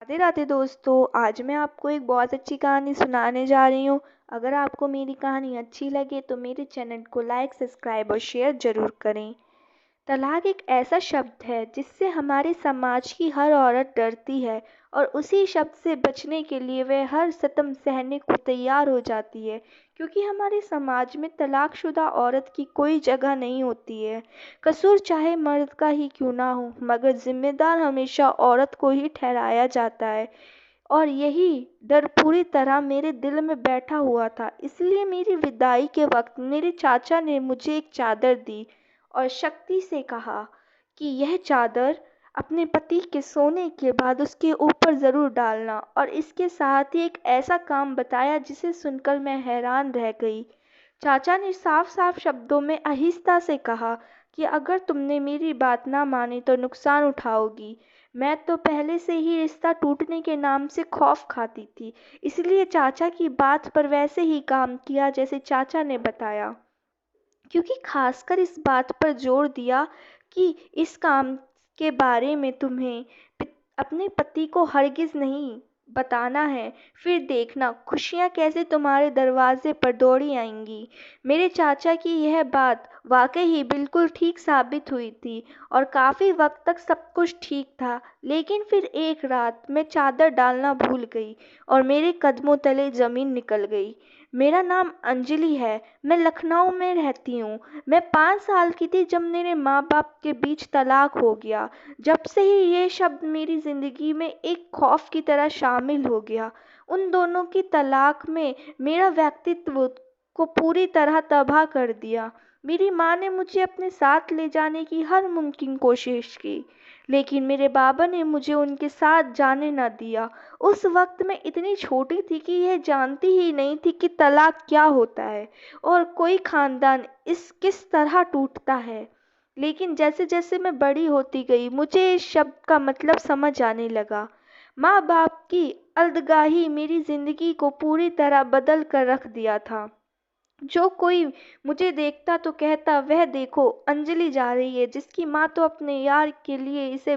राधे राधे दोस्तों। आज मैं आपको एक बहुत अच्छी कहानी सुनाने जा रही हूँ। अगर आपको मेरी कहानी अच्छी लगे तो मेरे चैनल को लाइक सब्सक्राइब और शेयर ज़रूर करें। तलाक एक ऐसा शब्द है जिससे हमारे समाज की हर औरत डरती है और उसी शब्द से बचने के लिए वह हर सितम सहने को तैयार हो जाती है, क्योंकि हमारे समाज में तलाकशुदा औरत की कोई जगह नहीं होती है। कसूर चाहे मर्द का ही क्यों ना हो, मगर जिम्मेदार हमेशा औरत को ही ठहराया जाता है। और यही डर पूरी तरह मेरे दिल में बैठा हुआ था। इसलिए मेरी विदाई के वक्त मेरे चाचा ने मुझे एक चादर दी और शक्ति से कहा कि यह चादर अपने पति के सोने के बाद उसके ऊपर ज़रूर डालना, और इसके साथ ही एक ऐसा काम बताया जिसे सुनकर मैं हैरान रह गई। चाचा ने साफ साफ शब्दों में आहिस्ता से कहा कि अगर तुमने मेरी बात ना मानी तो नुकसान उठाओगी। मैं तो पहले से ही रिश्ता टूटने के नाम से खौफ खाती थी, इसलिए चाचा की बात पर वैसे ही काम किया जैसे चाचा ने बताया, क्योंकि खासकर इस बात पर जोर दिया कि इस काम के बारे में तुम्हें अपने पति को हरगिज़ नहीं बताना है। फिर देखना खुशियाँ कैसे तुम्हारे दरवाजे पर दौड़ी आएंगी। मेरे चाचा की यह बात वाकई ही बिल्कुल ठीक साबित हुई थी और काफ़ी वक्त तक सब कुछ ठीक था। लेकिन फिर एक रात मैं चादर डालना भूल गई और मेरे कदमों तले ज़मीन निकल गई। मेरा नाम अंजलि है, मैं लखनऊ में रहती हूँ। मैं 5 साल की थी जब मेरे माँ बाप के बीच तलाक हो गया। जब से ही ये शब्द मेरी ज़िंदगी में एक खौफ की तरह शामिल हो गया। उन दोनों की तलाक में मेरा व्यक्तित्व को पूरी तरह तबाह कर दिया। मेरी माँ ने मुझे अपने साथ ले जाने की हर मुमकिन कोशिश की, लेकिन मेरे बाबा ने मुझे उनके साथ जाने न दिया। उस वक्त मैं इतनी छोटी थी कि यह जानती ही नहीं थी कि तलाक क्या होता है और कोई खानदान इस किस तरह टूटता है। लेकिन जैसे जैसे मैं बड़ी होती गई मुझे इस शब्द का मतलब समझ आने लगा। माँ बाप की अलगदाही मेरी ज़िंदगी को पूरी तरह बदल कर रख दिया था। जो कोई मुझे देखता तो कहता, वह देखो अंजलि जा रही है, जिसकी माँ तो अपने यार के लिए इसे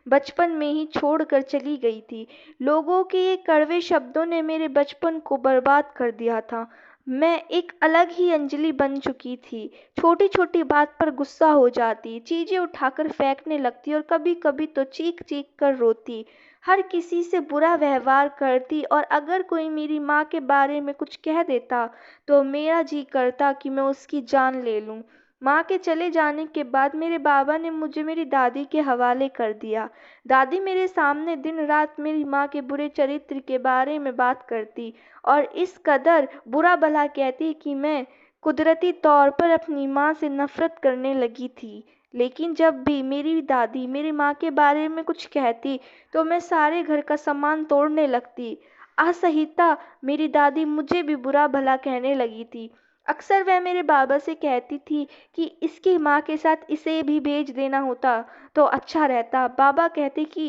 बचपन में ही छोड़कर चली गई थी। लोगों के ये कड़वे शब्दों ने मेरे बचपन को बर्बाद कर दिया था। मैं एक अलग ही अंजलि बन चुकी थी। छोटी छोटी बात पर गुस्सा हो जाती, चीज़ें उठाकर फेंकने लगती और कभी कभी तो चीख चीख कर रोती, हर किसी से बुरा व्यवहार करती, और अगर कोई मेरी माँ के बारे में कुछ कह देता तो मेरा जी करता कि मैं उसकी जान ले लूं। माँ के चले जाने के बाद मेरे बाबा ने मुझे मेरी दादी के हवाले कर दिया। दादी मेरे सामने दिन रात मेरी माँ के बुरे चरित्र के बारे में बात करती और इस कदर बुरा भला कहती कि मैं कुदरती तौर पर अपनी माँ से नफरत करने लगी थी। लेकिन जब भी मेरी दादी मेरी माँ के बारे में कुछ कहती तो मैं सारे घर का सामान तोड़ने लगती। असहिता मेरी दादी मुझे भी बुरा भला कहने लगी थी। अक्सर वह मेरे बाबा से कहती थी कि इसकी माँ के साथ इसे भी भेज देना होता तो अच्छा रहता। बाबा कहते कि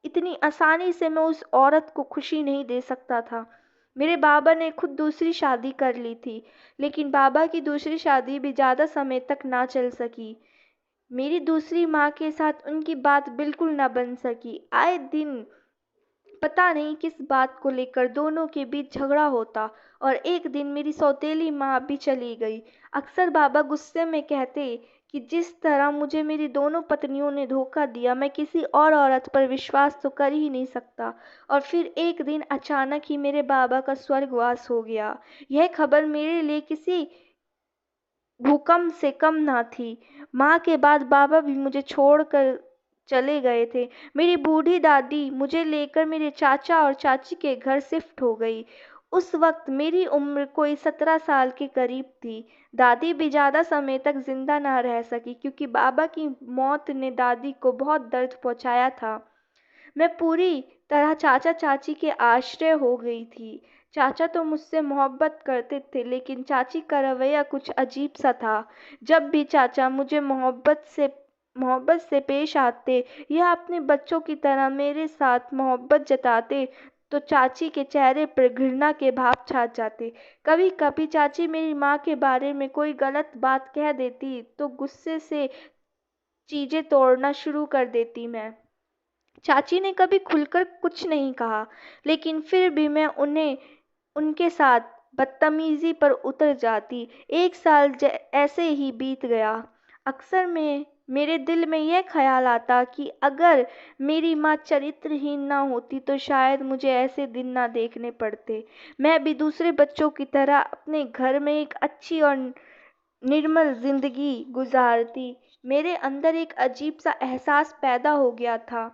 इतनी आसानी से मैं उस औरत को खुशी नहीं दे सकता था। मेरे बाबा ने खुद दूसरी शादी कर ली थी, लेकिन बाबा की दूसरी शादी भी ज़्यादा समय तक ना चल सकी। मेरी दूसरी माँ के साथ उनकी बात बिल्कुल ना बन सकी। आए दिन पता नहीं किस बात को लेकर दोनों के बीच झगड़ा होता और एक दिन मेरी सौतेली माँ भी चली गई। अक्सर बाबा गुस्से में कहते कि जिस तरह मुझे मेरी दोनों पत्नियों ने धोखा दिया, मैं किसी और औरत पर विश्वास तो कर ही नहीं सकता। और फिर एक दिन अचानक ही मेरे बाबा का स्वर्गवास हो गया। यह खबर मेरे लिए किसी भूकंप से कम ना थी। माँ के बाद बाबा भी मुझे छोड़कर चले गए थे। मेरी बूढ़ी दादी मुझे लेकर मेरे चाचा और चाची के घर शिफ्ट हो गई। उस वक्त मेरी उम्र कोई 17 साल के करीब थी। दादी भी ज़्यादा समय तक जिंदा ना रह सकी, क्योंकि बाबा की मौत ने दादी को बहुत दर्द पहुंचाया था। मैं पूरी तरह चाचा चाची के आश्रय हो गई थी। चाचा तो मुझसे मोहब्बत करते थे, लेकिन चाची का रवैया कुछ अजीब सा था। जब भी चाचा मुझे मोहब्बत से पेश आते या अपने बच्चों की तरह मेरे साथ मोहब्बत जताते, तो चाची के चेहरे पर घृणा के भाव छा जाते। कभी कभी चाची मेरी माँ के बारे में कोई गलत बात कह देती तो गुस्से से चीजें तोड़ना शुरू कर देती। मैं चाची ने कभी खुलकर कुछ नहीं कहा, लेकिन फिर भी मैं उन्हें उनके साथ बदतमीजी पर उतर जाती। 1 साल ऐसे ही बीत गया। अक्सर मेरे दिल में यह ख्याल आता कि अगर मेरी माँ चरित्रहीन ना होती तो शायद मुझे ऐसे दिन ना देखने पड़ते। मैं भी दूसरे बच्चों की तरह अपने घर में एक अच्छी और निर्मल जिंदगी गुजारती। मेरे अंदर एक अजीब सा एहसास पैदा हो गया था।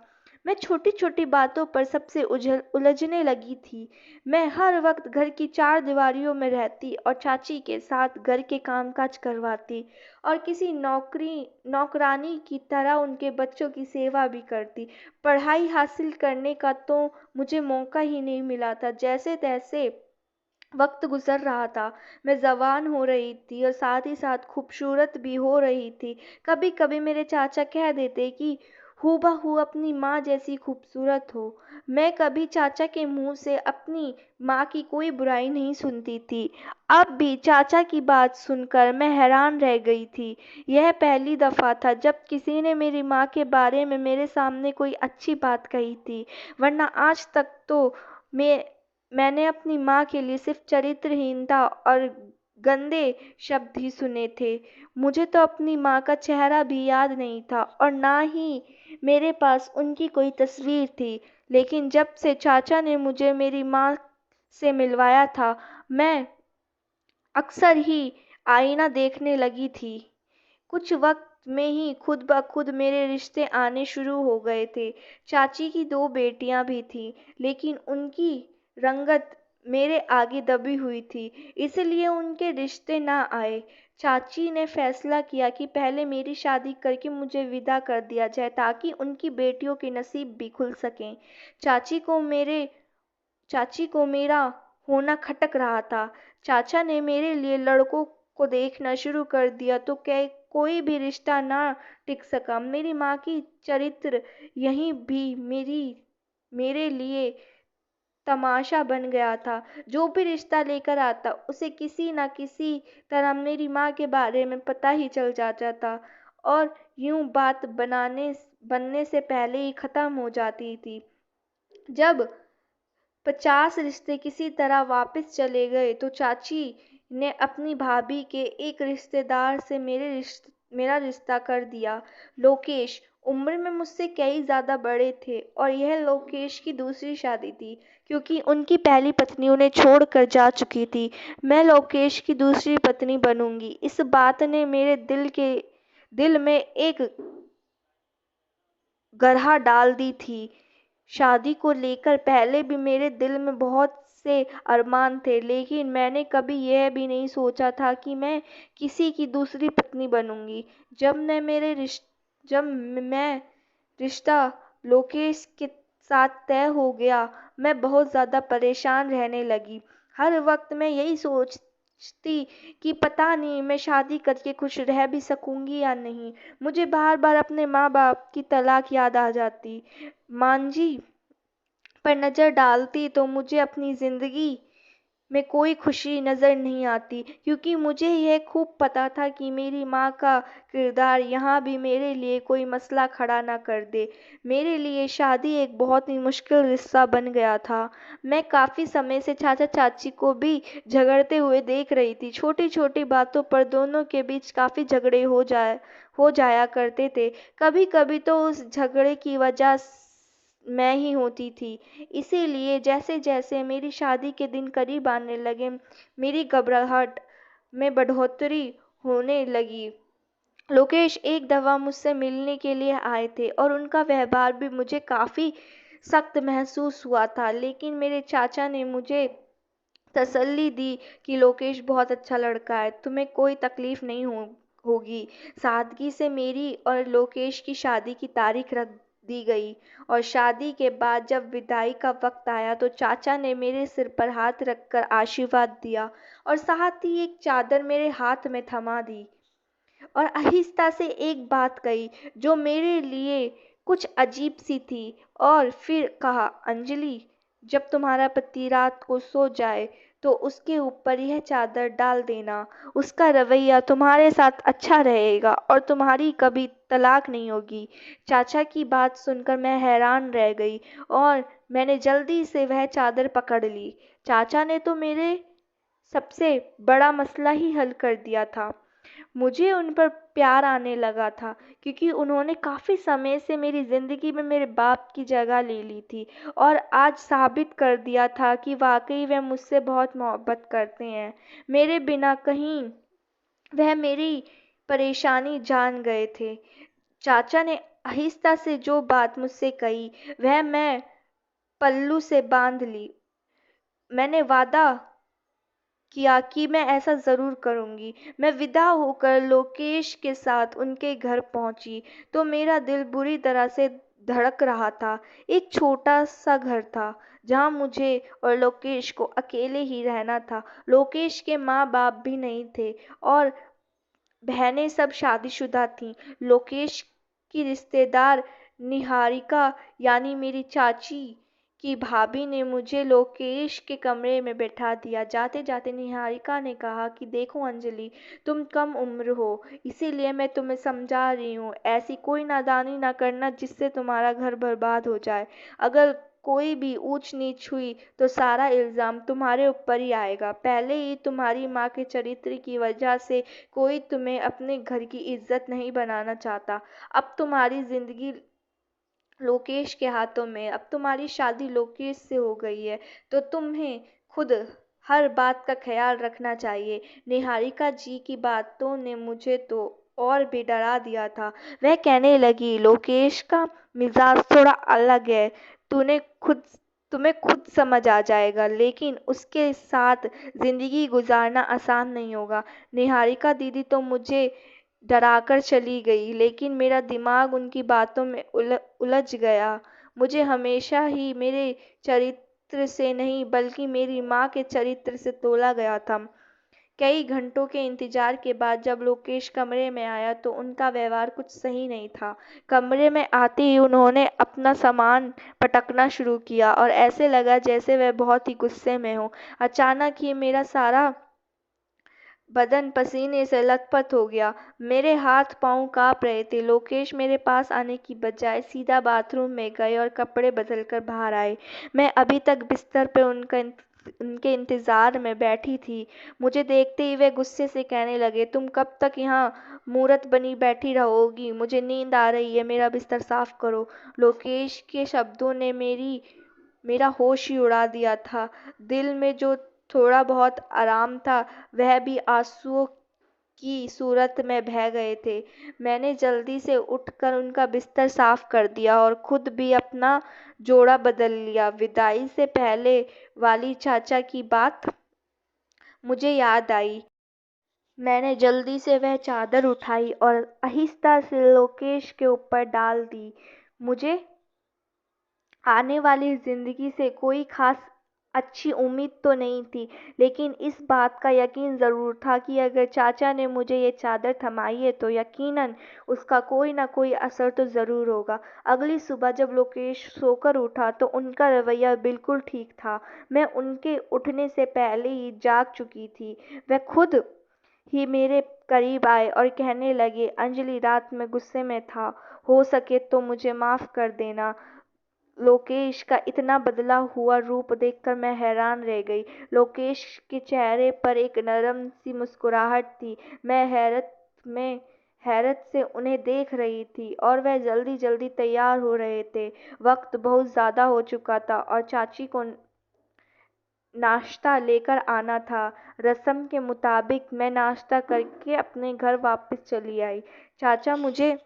मैं छोटी छोटी बातों पर सबसे उलझने लगी थी। मैं हर वक्त घर की चार दीवारियों में रहती और चाची के साथ घर के कामकाज करवाती और किसी नौकरानी की तरह उनके बच्चों की सेवा भी करती। पढ़ाई हासिल करने का तो मुझे मौका ही नहीं मिला था। जैसे तैसे वक्त गुजर रहा था। मैं जवान हो रही थी और साथ ही साथ खूबसूरत भी हो रही थी। कभी कभी मेरे चाचा कह देते कि हूबहू अपनी माँ जैसी खूबसूरत हो। मैं कभी चाचा के मुंह से अपनी माँ की कोई बुराई नहीं सुनती थी। अब भी चाचा की बात सुनकर मैं हैरान रह गई थी। यह पहली दफा था जब किसी ने मेरी माँ के बारे में मेरे सामने कोई अच्छी बात कही थी, वरना आज तक तो मैंने अपनी माँ के लिए सिर्फ चरित्रहीनता और गंदे शब्द ही सुने थे। मुझे तो अपनी माँ का चेहरा भी याद नहीं था और ना ही मेरे पास उनकी कोई तस्वीर थी। लेकिन जब से चाचा ने मुझे मेरी माँ से मिलवाया था, मैं अक्सर ही आईना देखने लगी थी। कुछ वक्त में ही खुद ब खुद मेरे रिश्ते आने शुरू हो गए थे। चाची की 2 बेटियां भी थीं, लेकिन उनकी रंगत मेरे आगे दबी हुई थी, इसलिए उनके रिश्ते ना आए। चाची ने फैसला किया कि पहले मेरी शादी करके मुझे विदा कर दिया जाए ताकि उनकी बेटियों के नसीब भी खुल सकें। चाची को मेरा होना खटक रहा था। चाचा ने मेरे लिए लड़कों को देखना शुरू कर दिया तो कोई भी रिश्ता ना टिक सका। मेरी माँ की चरित्र यहीं भी मेरे लिए तमाशा बन गया था। जो भी रिश्ता लेकर आता उसे किसी न किसी तरह मेरी माँ के बारे में पता ही चल जाता था और यूं बात बनने से पहले ही खत्म हो जाती थी। जब 50 रिश्ते किसी तरह वापस चले गए तो चाची ने अपनी भाभी के एक रिश्तेदार से मेरा रिश्ता कर दिया। लोकेश उम्र में मुझसे कई ज़्यादा बड़े थे और यह लोकेश की दूसरी शादी थी, क्योंकि उनकी पहली पत्नी उन्हें छोड़कर जा चुकी थी। मैं लोकेश की दूसरी पत्नी बनूंगी। इस बात ने मेरे दिल में एक गरहा डाल दी थी। शादी को लेकर पहले भी मेरे दिल में बहुत से अरमान थे, लेकिन मैंने कभी यह भी नहीं सोचा था कि मैं किसी की दूसरी पत्नी बनूंगी। जब मैं रिश्ता लोकेश के साथ तय हो गया, मैं बहुत ज़्यादा परेशान रहने लगी। हर वक्त मैं यही सोचती कि पता नहीं मैं शादी करके खुश रह भी सकूंगी या नहीं। मुझे बार बार अपने माँ बाप की तलाक याद आ जाती। मांझी पर नज़र डालती तो मुझे अपनी ज़िंदगी में कोई खुशी नज़र नहीं आती, क्योंकि मुझे यह खूब पता था कि मेरी माँ का किरदार यहाँ भी मेरे लिए कोई मसला खड़ा ना कर दे। मेरे लिए शादी एक बहुत ही मुश्किल रिश्ता बन गया था। मैं काफ़ी समय से चाचा चाची को भी झगड़ते हुए देख रही थी। छोटी छोटी बातों पर दोनों के बीच काफ़ी झगड़े हो जाया करते थे। कभी कभी तो उस झगड़े की वजह मैं ही होती थी। इसीलिए जैसे जैसे मेरी शादी के दिन करीब आने लगे, मेरी घबराहट में बढ़ोतरी होने लगी। लोकेश एक दफ़ा मुझसे मिलने के लिए आए थे और उनका व्यवहार भी मुझे काफ़ी सख्त महसूस हुआ था, लेकिन मेरे चाचा ने मुझे तसल्ली दी कि लोकेश बहुत अच्छा लड़का है, तुम्हें कोई तकलीफ नहीं होगी। सादगी से मेरी और लोकेश की शादी की तारीख रख दी गई और शादी के बाद जब विदाई का वक्त आया तो चाचा ने मेरे सिर पर हाथ रखकर आशीर्वाद दिया और साथ ही एक चादर मेरे हाथ में थमा दी और आहिस्ता से एक बात कही जो मेरे लिए कुछ अजीब सी थी और फिर कहा, अंजलि, जब तुम्हारा पति रात को सो जाए तो उसके ऊपर यह चादर डाल देना। उसका रवैया तुम्हारे साथ अच्छा रहेगा और तुम्हारी कभी तलाक नहीं होगी। चाचा की बात सुनकर मैं हैरान रह गई और मैंने जल्दी से वह चादर पकड़ ली। चाचा ने तो मेरे सबसे बड़ा मसला ही हल कर दिया था। मुझे उन पर प्यार आने लगा था क्योंकि उन्होंने काफ़ी समय से मेरी ज़िंदगी में मेरे बाप की जगह ले ली थी और आज साबित कर दिया था कि वाकई वह मुझसे बहुत मोहब्बत करते हैं। मेरे बिना कहीं वह मेरी परेशानी जान गए थे। चाचा ने आहिस्ता से जो बात मुझसे कही वह मैं पल्लू से बांध ली। मैंने वादा किया कि मैं ऐसा ज़रूर करूँगी। मैं विदा होकर लोकेश के साथ उनके घर पहुँची तो मेरा दिल बुरी तरह से धड़क रहा था। एक छोटा-सा घर था जहाँ मुझे और लोकेश को अकेले ही रहना था। लोकेश के माँ-बाप भी नहीं थे और बहनें सब शादीशुदा थीं। लोकेश की रिश्तेदार निहारिका यानी मेरी चाची की भाभी ने मुझे लोकेश के कमरे में बैठा दिया। जाते-जाते निहारिका ने कहा कि देखो अंजलि, तुम कम उम्र हो, इसीलिए मैं तुम्हें समझा रही हूँ। ऐसी कोई नादानी ना करना जिससे तुम्हारा घर बर्बाद हो जाए। अगर कोई भी ऊंच-नीच हुई तो सारा इल्ज़ाम तुम्हारे ऊपर ही आएगा। पहले ही तुम्हारी माँ के चरित्र की वजह से कोई तुम्हें अपने घर की इज्जत नहीं बनाना चाहता। अब तुम्हारी ज़िंदगी लोकेश के हाथों में, अब तुम्हारी शादी लोकेश से हो गई है तो तुम्हें खुद हर बात का ख्याल रखना चाहिए। निहारिका जी की बातों ने मुझे तो और भी डरा दिया था। वह कहने लगी, लोकेश का मिजाज थोड़ा अलग है, तूने खुद तुम्हें खुद समझ आ जाएगा, लेकिन उसके साथ जिंदगी गुजारना आसान नहीं होगा। निहारिका दीदी तो मुझे डराकर चली गई, लेकिन मेरा दिमाग उनकी बातों में उलझ गया। मुझे हमेशा ही मेरे चरित्र से नहीं बल्कि मेरी माँ के चरित्र से तोला गया था। कई घंटों के इंतजार के बाद जब लोकेश कमरे में आया तो उनका व्यवहार कुछ सही नहीं था। कमरे में आते ही उन्होंने अपना सामान पटकना शुरू किया और ऐसे लगा जैसे वह बहुत ही गुस्से में हो। अचानक ही मेरा सारा बदन पसीने से लथपथ हो गया। मेरे हाथ पांव कांप रहे थे। लोकेश मेरे पास आने की बजाय सीधा बाथरूम में गए और कपड़े बदलकर बाहर आए। मैं अभी तक बिस्तर पे उनके इंतज़ार में बैठी थी। मुझे देखते ही वे गुस्से से कहने लगे, तुम कब तक यहाँ मूरत बनी बैठी रहोगी? मुझे नींद आ रही है, मेरा बिस्तर साफ करो। लोकेश के शब्दों ने मेरा होश ही उड़ा दिया था। दिल में जो थोड़ा बहुत आराम था वह भी आंसुओं की सूरत में बह गए थे। मैंने जल्दी से उठकर उनका बिस्तर साफ कर दिया और खुद भी अपना जोड़ा बदल लिया। विदाई से पहले वाली चाचा की बात मुझे याद आई। मैंने जल्दी से वह चादर उठाई और आहिस्ता से लोकेश के ऊपर डाल दी। मुझे आने वाली ज़िंदगी से कोई ख़ास अच्छी उम्मीद तो नहीं थी, लेकिन इस बात का यकीन ज़रूर था कि अगर चाचा ने मुझे ये चादर थमाई है तो यकीनन उसका कोई न कोई असर तो ज़रूर होगा। अगली सुबह जब लोकेश सोकर उठा तो उनका रवैया बिल्कुल ठीक था। मैं उनके उठने से पहले ही जाग चुकी थी। वह खुद ही मेरे करीब आए और कहने लगे, अंजलि, रात में गुस्से में था, हो सके तो मुझे माफ़ कर देना। लोकेश का इतना बदला हुआ रूप देखकर मैं हैरान रह गई। लोकेश के चेहरे पर एक नरम सी मुस्कुराहट थी। मैं हैरत से उन्हें देख रही थी और वह जल्दी जल्दी तैयार हो रहे थे। वक्त बहुत ज़्यादा हो चुका था और चाची को नाश्ता लेकर आना था। रस्म के मुताबिक मैं नाश्ता करके अपने घर वापस चली आई। चाचा मुझे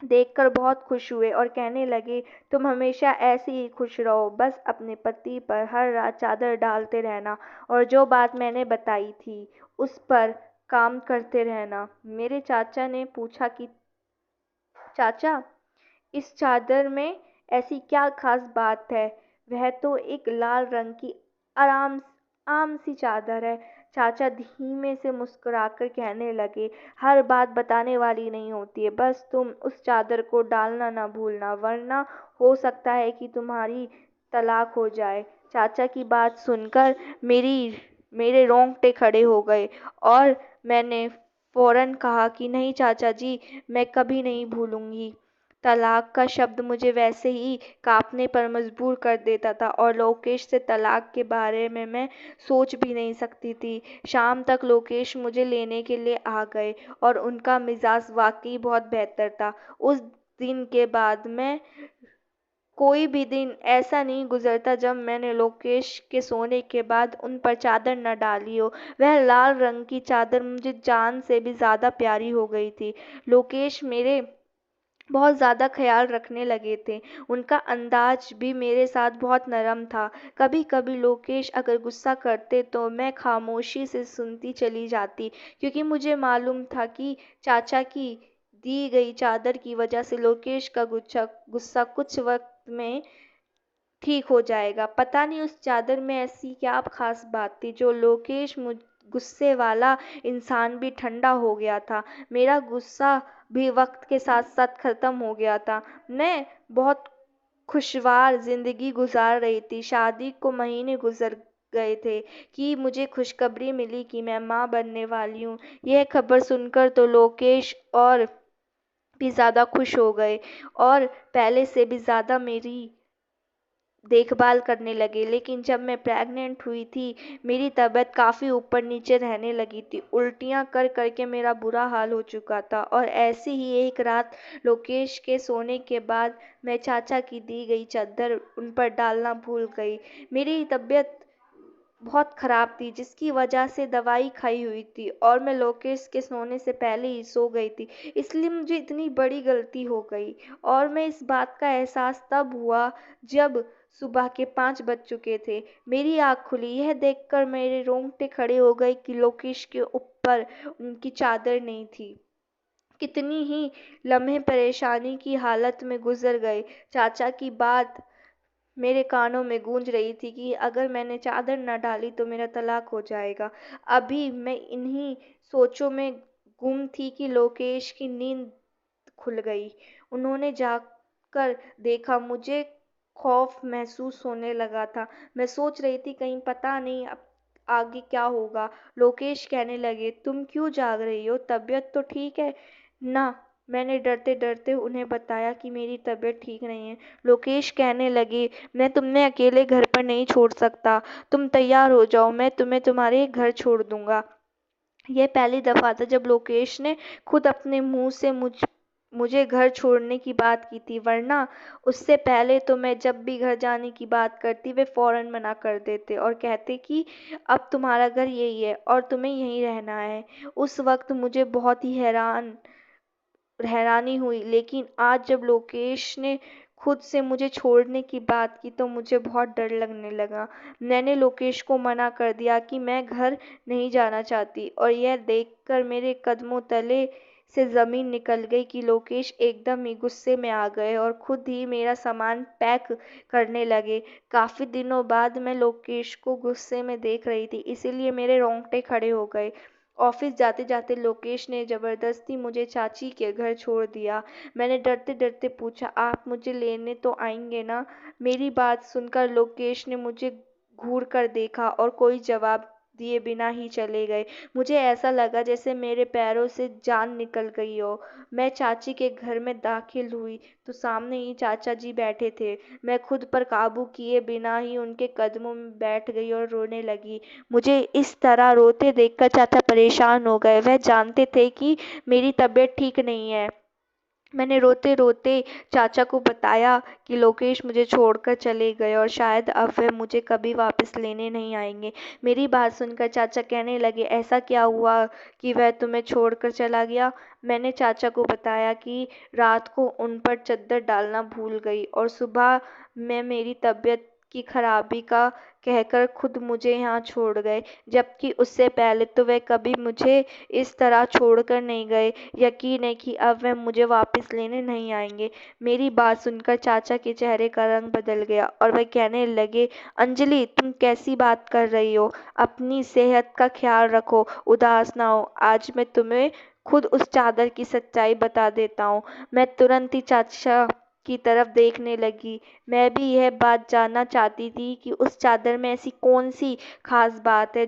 देखकर बहुत खुश हुए और कहने लगे, तुम हमेशा ऐसे ही खुश रहो, बस अपने पति पर हर रात चादर डालते रहना और जो बात मैंने बताई थी उस पर काम करते रहना। मेरे चाचा ने पूछा कि चाचा, इस चादर में ऐसी क्या खास बात है? वह तो एक लाल रंग की आराम आम सी चादर है। चाचा धीमे से मुस्कुराकर कहने लगे, हर बात बताने वाली नहीं होती है, बस तुम उस चादर को डालना ना भूलना, वरना हो सकता है कि तुम्हारी तलाक हो जाए। चाचा की बात सुनकर मेरे रोंगटे खड़े हो गए और मैंने फ़ौरन कहा कि नहीं चाचा जी, मैं कभी नहीं भूलूंगी। तलाक का शब्द मुझे वैसे ही कांपने पर मजबूर कर देता था और लोकेश से तलाक के बारे में मैं सोच भी नहीं सकती थी। शाम तक लोकेश मुझे लेने के लिए आ गए और उनका मिजाज वाकई बहुत बेहतर था। उस दिन के बाद मैं कोई भी दिन ऐसा नहीं गुजरता जब मैंने लोकेश के सोने के बाद उन पर चादर न डाली हो। वह लाल रंग की चादर मुझे जान से भी ज़्यादा प्यारी हो गई थी। लोकेश मेरे बहुत ज़्यादा ख्याल रखने लगे थे। उनका अंदाज भी मेरे साथ बहुत नरम था। कभी-कभी लोकेश अगर गुस्सा करते तो मैं खामोशी से सुनती चली जाती, क्योंकि मुझे मालूम था कि चाचा की दी गई चादर की वजह से लोकेश का गुस्सा गुस्सा कुछ वक्त में ठीक हो जाएगा। पता नहीं उस चादर में ऐसी क्या ख़ास बात थी जो लोकेश मुझ गुस्से वाला इंसान भी ठंडा हो गया था। मेरा गुस्सा भी वक़्त के साथ-साथ ख़त्म हो गया था। मैं बहुत खुशहाल ज़िंदगी गुज़ार रही थी। शादी को महीने गुज़र गए थे कि मुझे खुशखबरी मिली कि मैं माँ बनने वाली हूँ। यह खबर सुनकर तो लोकेश और भी ज़्यादा खुश हो गए और पहले से भी ज़्यादा मेरी देखभाल करने लगे। लेकिन जब मैं प्रेग्नेंट हुई थी, मेरी तबीयत काफ़ी ऊपर-नीचे रहने लगी थी। उल्टियाँ कर के मेरा बुरा हाल हो चुका था और ऐसी ही एक रात लोकेश के सोने के बाद मैं चाचा की दी गई चादर उन पर डालना भूल गई। मेरी तबीयत बहुत ख़राब थी, जिसकी वजह से दवाई खाई हुई थी और मैं लोकेश के सोने से पहले ही सो गई थी। इसलिए मुझे इतनी बड़ी गलती हो गई और मैं इस बात का एहसास तब हुआ जब सुबह के 5 बज चुके थे। मेरी आँख खुली, यह देखकर मेरे रोंगटे खड़े हो गए कि लोकेश के ऊपर उनकी चादर नहीं थी। कितनी ही लम्हे परेशानी की हालत में गुज़र गए। चाचा की बात मेरे कानों में गूंज रही थी कि अगर मैंने चादर न डाली तो मेरा तलाक हो जाएगा। अभी मैं इन्हीं सोचों में गुम थी कि लोकेश की नींद खुल गई। उन्होंने जाकर देखा, मुझे खौफ महसूस होने लगा था। मैं सोच रही थी कहीं पता नहीं अब आगे क्या होगा। लोकेश कहने लगे, तुम क्यों जाग रही हो? तबीयत तो ठीक है ना? मैंने डरते-डरते उन्हें बताया कि मेरी तबीयत ठीक नहीं है। लोकेश कहने लगे, मैं तुम्हें अकेले घर पर नहीं छोड़ सकता। तुम तैयार हो जाओ, मैं तुम्हें तुम्हारे घर छोड़ दूँगा। यह पहली दफ़ा था जब लोकेश ने खुद अपने मुँह से मुझे घर छोड़ने की बात की थी, वरना उससे पहले तो मैं जब भी घर जाने की बात करती वे फ़ौरन मना कर देते और कहते कि अब तुम्हारा घर यही है और तुम्हें यहीं रहना है। उस वक़्त मुझे बहुत ही हैरानी हुई, लेकिन आज जब लोकेश ने खुद से मुझे छोड़ने की बात की तो मुझे बहुत डर लगने लगा। मैंने लोकेश को मना कर दिया कि मैं घर नहीं जाना चाहती और यह देखकर मेरे कदमों तले से ज़मीन निकल गई कि लोकेश एकदम ही गुस्से में आ गए और खुद ही मेरा सामान पैक करने लगे। काफ़ी दिनों बाद मैं लोकेश को गुस्से में देख रही थी, इसीलिए मेरे रोंगटे खड़े हो गए। ऑफिस जाते-जाते लोकेश ने ज़बरदस्ती मुझे चाची के घर छोड़ दिया। मैंने डरते-डरते पूछा, आप मुझे लेने तो आएँगे ना? मेरी बात सुनकर लोकेश ने मुझे घूर कर देखा और कोई जवाब दिए बिना ही चले गए। मुझे ऐसा लगा जैसे मेरे पैरों से जान निकल गई हो। मैं चाची के घर में दाखिल हुई तो सामने ही चाचा जी बैठे थे। मैं खुद पर काबू किए बिना ही उनके कदमों में बैठ गई और रोने लगी। मुझे इस तरह रोते देखकर चाचा परेशान हो गए। वह जानते थे कि मेरी तबीयत ठीक नहीं है। मैंने रोते-रोते चाचा को बताया कि लोकेश मुझे छोड़कर चले गए और शायद अब वह मुझे कभी वापस लेने नहीं आएँगे। मेरी बात सुनकर चाचा कहने लगे, ऐसा क्या हुआ कि वह तुम्हें छोड़कर चला गया? मैंने चाचा को बताया कि रात को उन पर चद्दर डालना भूल गई और सुबह में मेरी तबीयत की खराबी का कहकर खुद मुझे यहाँ छोड़ गए, जबकि उससे पहले तो वह कभी मुझे इस तरह छोड़कर नहीं गए। यकीन है कि अब वह मुझे वापस लेने नहीं आएँगे। मेरी बात सुनकर चाचा के चेहरे का रंग बदल गया और वह कहने लगे, अंजलि तुम कैसी बात कर रही हो? अपनी सेहत का ख्याल रखो, उदास ना हो। आज मैं तुम्हें खुद उस चादर की सच्चाई बता देता हूँ। मैं तुरंत ही चाचा की तरफ देखने लगी। मैं भी यह बात जानना चाहती थी कि उस चादर में ऐसी कौन सी खास बात है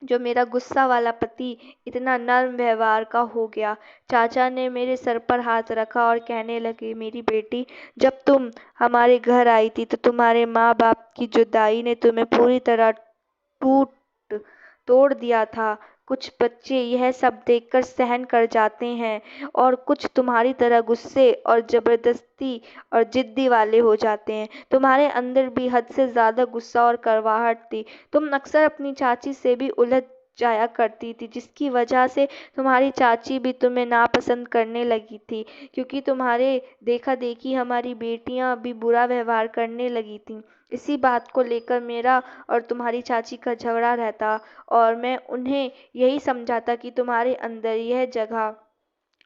जो मेरा गुस्सा वाला पति इतना नर्म व्यवहार का हो गया। चाचा ने मेरे सर पर हाथ रखा और कहने लगे, मेरी बेटी, जब तुम हमारे घर आई थी तो तुम्हारे माँ बाप की जुदाई ने तुम्हें पूरी तरह टूट तोड़ दिया था। कुछ बच्चे यह सब देखकर सहन कर जाते हैं और कुछ तुम्हारी तरह गुस्से और जबरदस्ती और जिद्दी वाले हो जाते हैं। तुम्हारे अंदर भी हद से ज़्यादा गुस्सा और कड़वाहट थी। तुम अक्सर अपनी चाची से भी उलझ जाया करती थी, जिसकी वजह से तुम्हारी चाची भी तुम्हें नापसंद करने लगी थी, क्योंकि तुम्हारे देखा देखी हमारी बेटियां भी बुरा व्यवहार करने लगी थीं। इसी बात को लेकर मेरा और तुम्हारी चाची का झगड़ा रहता और मैं उन्हें यही समझाता कि तुम्हारे अंदर यह जगह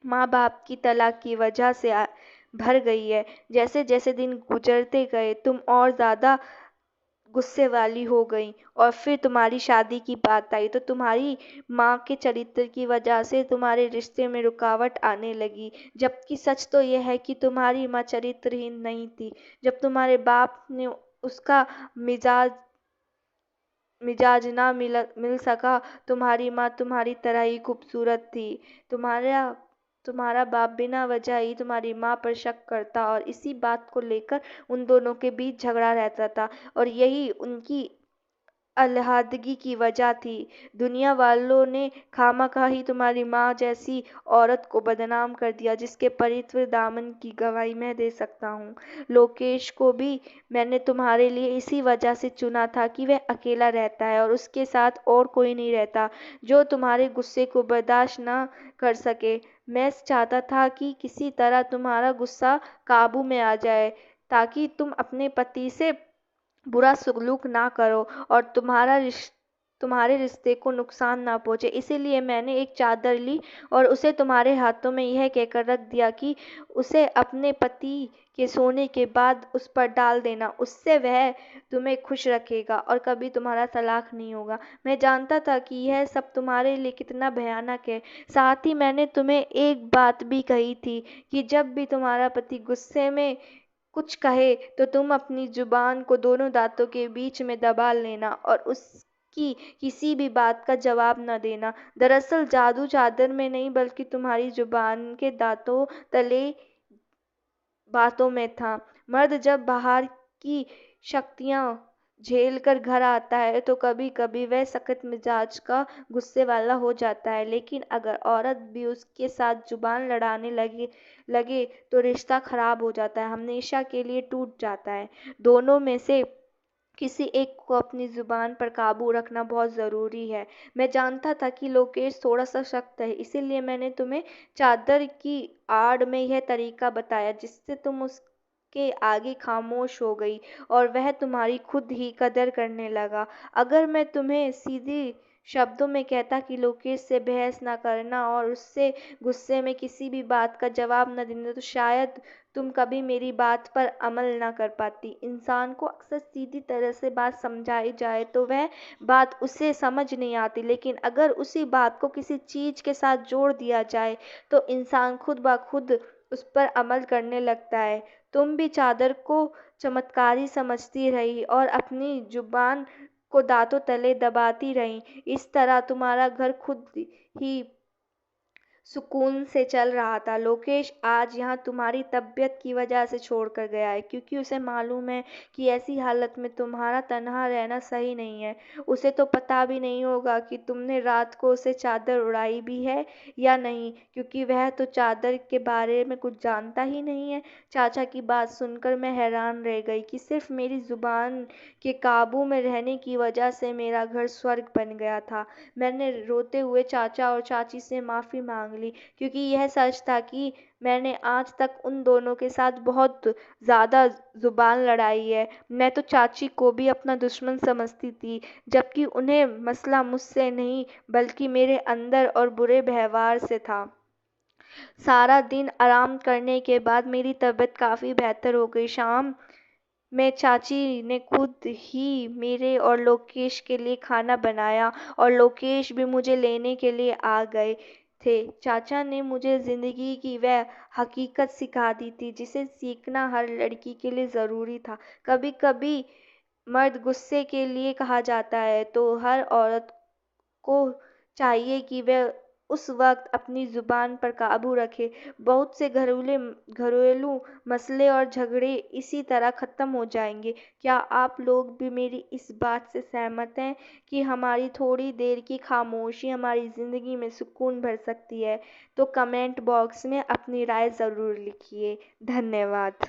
माँ बाप की तलाक की वजह से भर गई है। जैसे जैसे दिन गुजरते गए तुम और ज़्यादा गुस्से वाली हो गई और फिर तुम्हारी शादी की बात आई तो तुम्हारी माँ के चरित्र की वजह से तुम्हारे रिश्ते में रुकावट आने लगी, जबकि सच तो यह है कि तुम्हारी माँ चरित्रहीन नहीं थी। जब तुम्हारे बाप ने उसका मिजाज मिजाज ना मिल सका, तुम्हारी माँ तुम्हारी तरह ही खूबसूरत थी। तुम्हारा तुम्हारा बाप बिना वजह ही तुम्हारी माँ पर शक करता और इसी बात को लेकर उन दोनों के बीच झगड़ा रहता था और यही उनकी अलहदगी की वजह थी। दुनिया वालों ने खामखा ही तुम्हारी माँ जैसी औरत को बदनाम कर दिया, जिसके पवित्र दामन की गवाही मैं दे सकता हूँ। लोकेश को भी मैंने तुम्हारे लिए इसी वजह से चुना था कि वह अकेला रहता है और उसके साथ और कोई नहीं रहता जो तुम्हारे गुस्से को बर्दाश्त न कर सके। मैं चाहता था कि किसी तरह तुम्हारा गुस्सा काबू में आ जाए, ताकि तुम अपने पति से बुरा सलूक ना करो और तुम्हारे रिश्ते को नुकसान ना पहुंचे। इसीलिए मैंने एक चादर ली और उसे तुम्हारे हाथों में यह कहकर रख दिया कि उसे अपने पति के सोने के बाद उस पर डाल देना। उससे वह तुम्हें खुश रखेगा और कभी तुम्हारा तलाक नहीं होगा। मैं जानता था कि यह सब तुम्हारे लिए कितना भयानक है। साथ ही मैंने तुम्हें एक बात भी कही थी कि जब भी तुम्हारा पति गुस्से में कुछ कहे तो तुम अपनी जुबान को दोनों दांतों के बीच में दबा लेना और उसकी किसी भी बात का जवाब न देना। दरअसल जादू चादर में नहीं, बल्कि तुम्हारी जुबान के दांतों तले बातों में था। मर्द जब बाहर की शक्तियाँ झेल कर घर आता है तो कभी कभी वह सख्त मिजाज का गुस्से वाला हो जाता है, लेकिन अगर औरत भी उसके साथ जुबान लड़ाने लगे लगे तो रिश्ता खराब हो जाता है, हमेशा के लिए टूट जाता है। दोनों में से किसी एक को अपनी जुबान पर काबू रखना बहुत ज़रूरी है। मैं जानता था कि लोकेश थोड़ा सा सख्त है, इसीलिए मैंने तुम्हें चादर की आड़ में यह तरीका बताया जिससे तुम उसके आगे खामोश हो गई और वह तुम्हारी खुद ही कदर करने लगा। अगर मैं तुम्हें सीधी शब्दों में कहता कि लोकेश से बहस ना करना और उससे गुस्से में किसी भी बात का जवाब न देना, तो शायद तुम कभी मेरी बात पर अमल ना कर पाती। इंसान को अक्सर सीधी तरह से बात समझाई जाए तो वह बात उसे समझ नहीं आती, लेकिन अगर उसी बात को किसी चीज़ के साथ जोड़ दिया जाए तो इंसान खुद ब खुद उस पर अमल करने लगता है। तुम भी चादर को चमत्कारी समझती रही और अपनी जुबान को दांतों तले दबाती रही। इस तरह तुम्हारा घर खुद ही सुकून से चल रहा था। लोकेश आज यहाँ तुम्हारी तबीयत की वजह से छोड़कर गया है, क्योंकि उसे मालूम है कि ऐसी हालत में तुम्हारा तन्हा रहना सही नहीं है। उसे तो पता भी नहीं होगा कि तुमने रात को उसे चादर उड़ाई भी है या नहीं, क्योंकि वह तो चादर के बारे में कुछ जानता ही नहीं है। चाचा की बात सुनकर मैं हैरान रह गई कि सिर्फ मेरी जुबान के काबू में रहने की वजह से मेरा घर स्वर्ग बन गया था। मैंने रोते हुए चाचा और चाची से माफ़ी मांग ली, क्योंकि यह सच था कि मैंने आज तक उन दोनों के साथ बहुत ज़्यादा ज़ुबान लड़ाई है। मैं तो चाची को भी अपना दुश्मन समझती थी, जबकि उन्हें मसला मुझसे नहीं बल्कि मेरे अंदर और बुरे व्यवहार से था। सारा दिन आराम करने के बाद मेरी तबीयत काफ़ी बेहतर हो गई। शाम में चाची ने खुद ही मेरे और लोकेश के लिए खाना बनाया और लोकेश भी मुझे लेने के लिए आ गए। थे। चाचा ने मुझे ज़िंदगी की वह हकीकत सिखा दी थी जिसे सीखना हर लड़की के लिए ज़रूरी था। कभी-कभी मर्द गुस्से के लिए कहा जाता है, तो हर औरत को चाहिए कि वह उस वक़्त अपनी ज़ुबान पर काबू रखे। बहुत से घरेलू मसले और झगड़े इसी तरह ख़त्म हो जाएँगे। क्या आप लोग भी मेरी इस बात से सहमत हैं कि हमारी थोड़ी देर की खामोशी हमारी ज़िंदगी में सुकून भर सकती है? तो कमेंट बॉक्स में अपनी राय ज़रूर लिखिए। धन्यवाद।